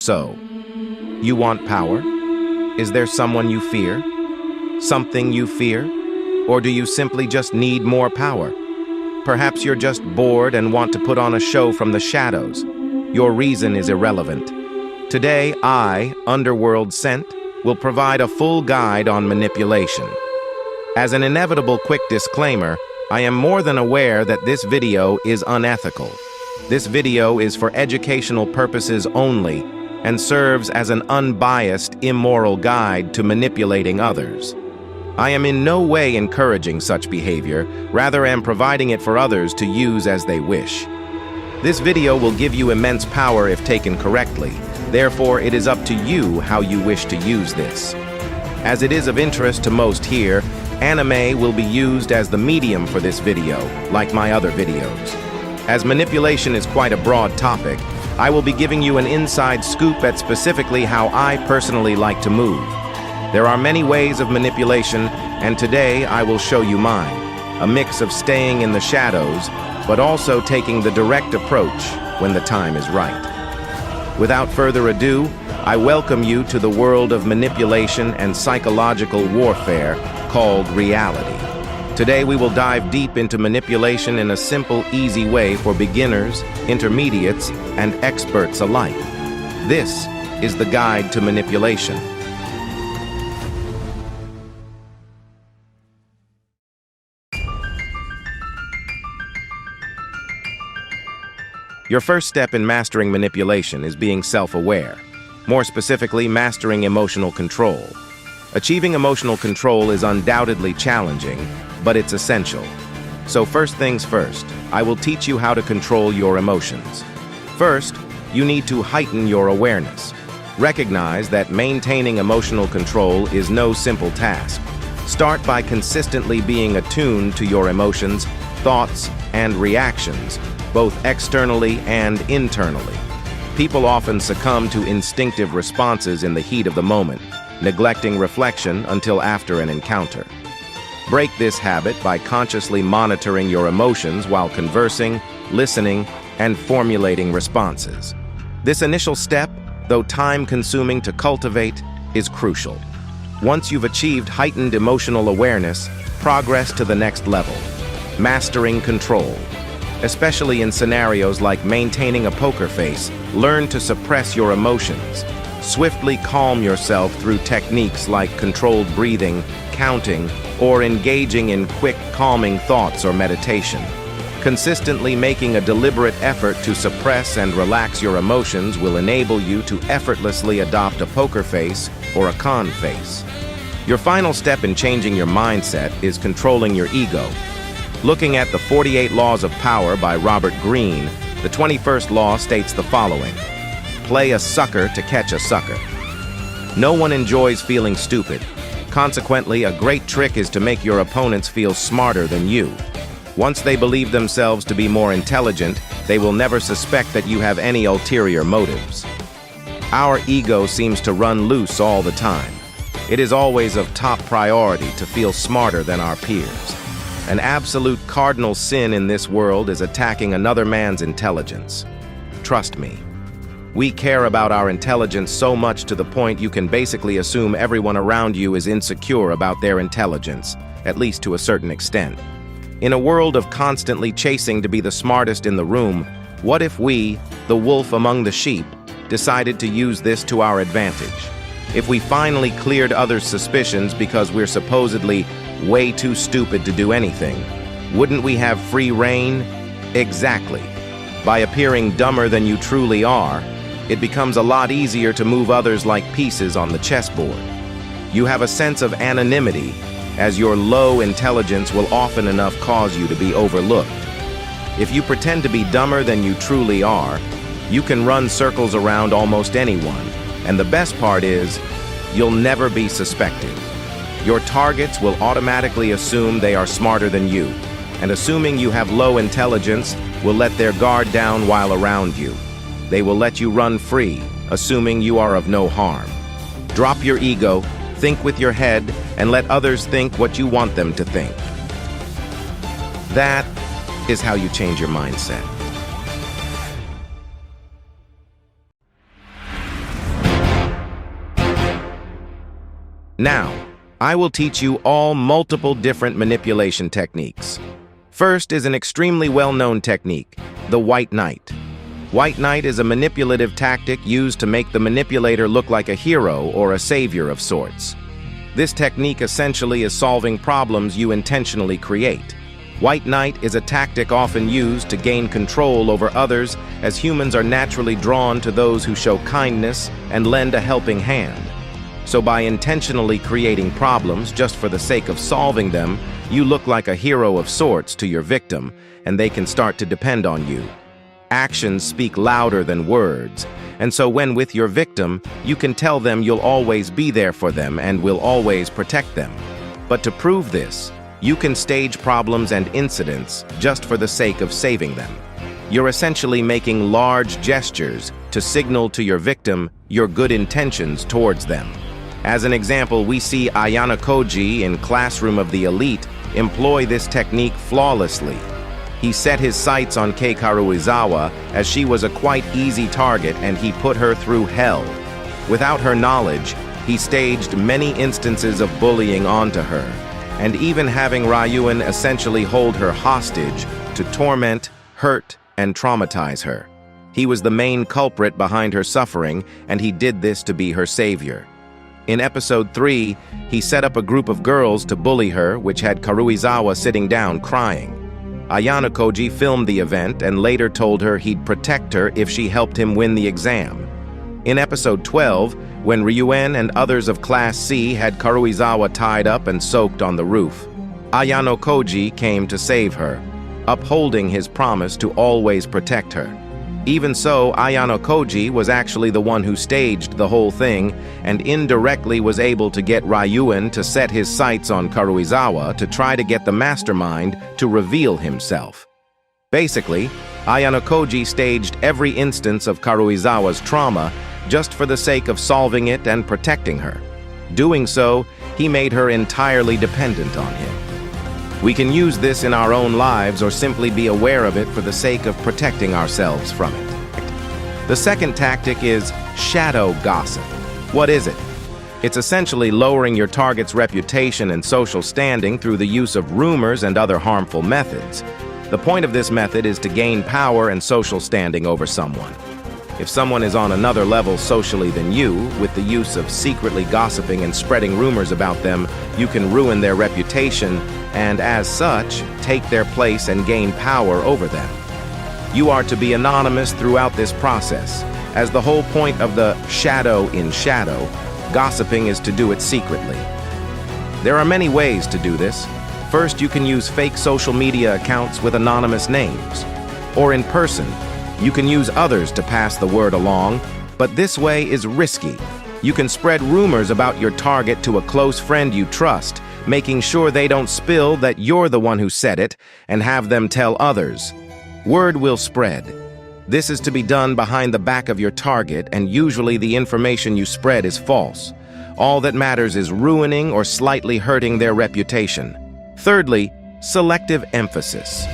So, you want power? Is there someone you fear? Something you fear? Or do you simply just need more power? Perhaps you're just bored and want to put on a show from the shadows. Your reason is irrelevant. Today, I, Underworld Scent, will provide a full guide on manipulation. As an inevitable quick disclaimer, I am more than aware that this video is unethical. This video is for educational purposes only and serves as an unbiased, immoral guide to manipulating others. I am in no way encouraging such behavior, rather am providing it for others to use as they wish. This video will give you immense power if taken correctly, therefore it is up to you how you wish to use this. As it is of interest to most here, anime will be used as the medium for this video, like my other videos. As manipulation is quite a broad topic, I will be giving you an inside scoop at specifically how I personally like to move. There are many ways of manipulation, and today I will show you mine, a mix of staying in the shadows, but also taking the direct approach when the time is right. Without further ado, I welcome you to the world of manipulation and psychological warfare called reality. Today we will dive deep into manipulation in a simple, easy way for beginners, intermediates, and experts alike. This is the guide to manipulation. Your first step in mastering manipulation is being self-aware. More specifically, mastering emotional control. Achieving emotional control is undoubtedly challenging, but it's essential. So first things first, I will teach you how to control your emotions. First, you need to heighten your awareness. Recognize that maintaining emotional control is no simple task. Start by consistently being attuned to your emotions, thoughts, and reactions, both externally and internally. People often succumb to instinctive responses in the heat of the moment, neglecting reflection until after an encounter. Break this habit by consciously monitoring your emotions while conversing, listening, and formulating responses. This initial step, though time-consuming to cultivate, is crucial. Once you've achieved heightened emotional awareness, progress to the next level, mastering control. Especially in scenarios like maintaining a poker face, learn to suppress your emotions. Swiftly calm yourself through techniques like controlled breathing, counting, or engaging in quick, calming thoughts or meditation. Consistently making a deliberate effort to suppress and relax your emotions will enable you to effortlessly adopt a poker face or a con face. Your final step in changing your mindset is controlling your ego. Looking at the 48 Laws of Power by Robert Greene, the 21st law states the following: play a sucker to catch a sucker. No one enjoys feeling stupid. Consequently, a great trick is to make your opponents feel smarter than you. Once they believe themselves to be more intelligent, they will never suspect that you have any ulterior motives. Our ego seems to run loose all the time. It is always of top priority to feel smarter than our peers. An absolute cardinal sin in this world is attacking another man's intelligence. Trust me, we care about our intelligence so much to the point you can basically assume everyone around you is insecure about their intelligence, at least to a certain extent. In a world of constantly chasing to be the smartest in the room, what if we, the wolf among the sheep, decided to use this to our advantage? If we finally cleared others' suspicions because we're supposedly way too stupid to do anything, wouldn't we have free reign? Exactly. By appearing dumber than you truly are, it becomes a lot easier to move others like pieces on the chessboard. You have a sense of anonymity, as your low intelligence will often enough cause you to be overlooked. If you pretend to be dumber than you truly are, you can run circles around almost anyone, and the best part is, you'll never be suspected. Your targets will automatically assume they are smarter than you, and assuming you have low intelligence, will let their guard down while around you. They will let you run free, assuming you are of no harm. Drop your ego, think with your head, and let others think what you want them to think. That is how you change your mindset. Now, I will teach you all multiple different manipulation techniques. First is an extremely well-known technique, the white knight. White knight is a manipulative tactic used to make the manipulator look like a hero or a savior of sorts. This technique essentially is solving problems you intentionally create. White knight is a tactic often used to gain control over others, as humans are naturally drawn to those who show kindness and lend a helping hand. So by intentionally creating problems just for the sake of solving them, you look like a hero of sorts to your victim, and they can start to depend on you. Actions speak louder than words, and so when with your victim, you can tell them you'll always be there for them and will always protect them. But to prove this, you can stage problems and incidents just for the sake of saving them. You're essentially making large gestures to signal to your victim your good intentions towards them. As an example, we see Ayano Koji in Classroom of the Elite employ this technique flawlessly. He set his sights on Kei Karuizawa as she was a quite easy target, and he put her through hell. Without her knowledge, he staged many instances of bullying onto her, and even having Ryuan essentially hold her hostage to torment, hurt, and traumatize her. He was the main culprit behind her suffering, and he did this to be her savior. In episode 3, he set up a group of girls to bully her, which had Karuizawa sitting down crying. Ayano Koji filmed the event and later told her he'd protect her if she helped him win the exam. In episode 12, when Ryuen and others of Class C had Karuizawa tied up and soaked on the roof, Ayano Koji came to save her, upholding his promise to always protect her. Even so, Ayano Koji was actually the one who staged the whole thing and indirectly was able to get Ryuen to set his sights on Karuizawa to try to get the mastermind to reveal himself. Basically, Ayano Koji staged every instance of Karuizawa's trauma just for the sake of solving it and protecting her. Doing so, he made her entirely dependent on him. We can use this in our own lives or simply be aware of it for the sake of protecting ourselves from it. The second tactic is shadow gossip. What is it? It's essentially lowering your target's reputation and social standing through the use of rumors and other harmful methods. The point of this method is to gain power and social standing over someone. If someone is on another level socially than you, with the use of secretly gossiping and spreading rumors about them, you can ruin their reputation and, as such, take their place and gain power over them. You are to be anonymous throughout this process, as the whole point of the shadow in shadow, gossiping is to do it secretly. There are many ways to do this. First, you can use fake social media accounts with anonymous names. Or in person, you can use others to pass the word along, but this way is risky. You can spread rumors about your target to a close friend you trust, making sure they don't spill that you're the one who said it, and have them tell others. Word will spread. This is to be done behind the back of your target, and usually the information you spread is false. All that matters is ruining or slightly hurting their reputation. Thirdly, selective emphasis.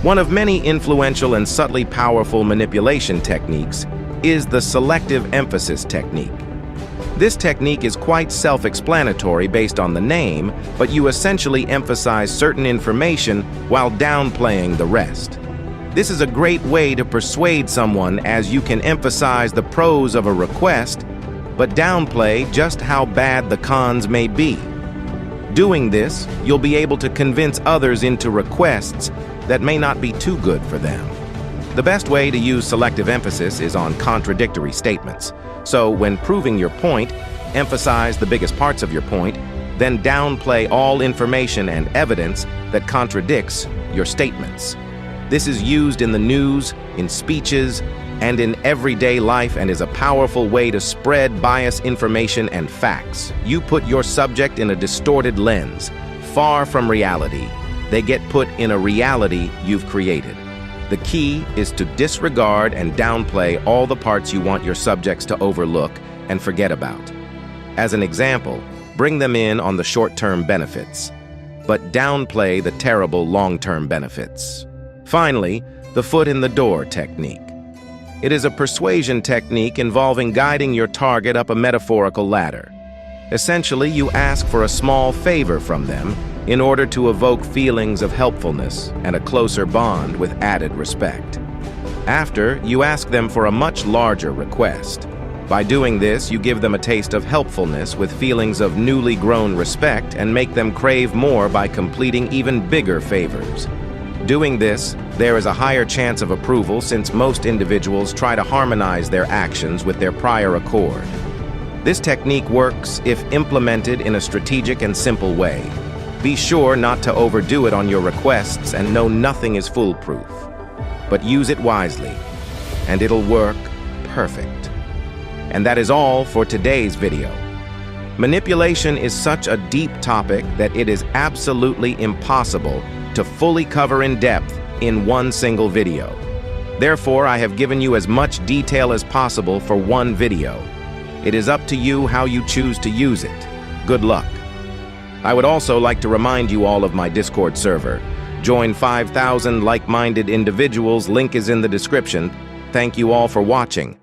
One of many influential and subtly powerful manipulation techniques is the selective emphasis technique. This technique is quite self-explanatory based on the name, but you essentially emphasize certain information while downplaying the rest. This is a great way to persuade someone, as you can emphasize the pros of a request, but downplay just how bad the cons may be. Doing this, you'll be able to convince others into requests that may not be too good for them. The best way to use selective emphasis is on contradictory statements. So when proving your point, emphasize the biggest parts of your point, then downplay all information and evidence that contradicts your statements. This is used in the news, in speeches, and in everyday life, and is a powerful way to spread biased information and facts. You put your subject in a distorted lens, far from reality. They get put in a reality you've created. The key is to disregard and downplay all the parts you want your subjects to overlook and forget about. As an example, bring them in on the short-term benefits, but downplay the terrible long-term benefits. Finally, the foot in the door technique. It is a persuasion technique involving guiding your target up a metaphorical ladder. Essentially, you ask for a small favor from them in order to evoke feelings of helpfulness and a closer bond with added respect. After, you ask them for a much larger request. By doing this, you give them a taste of helpfulness with feelings of newly grown respect and make them crave more by completing even bigger favors. Doing this, there is a higher chance of approval since most individuals try to harmonize their actions with their prior accord. This technique works if implemented in a strategic and simple way. Be sure not to overdo it on your requests and know nothing is foolproof. But use it wisely, and it'll work perfect. And that is all for today's video. Manipulation is such a deep topic that it is absolutely impossible to fully cover in depth in one single video. Therefore, I have given you as much detail as possible for one video. It is up to you how you choose to use it. Good luck. I would also like to remind you all of my Discord server. Join 5,000 like-minded individuals. Link is in the description. Thank you all for watching.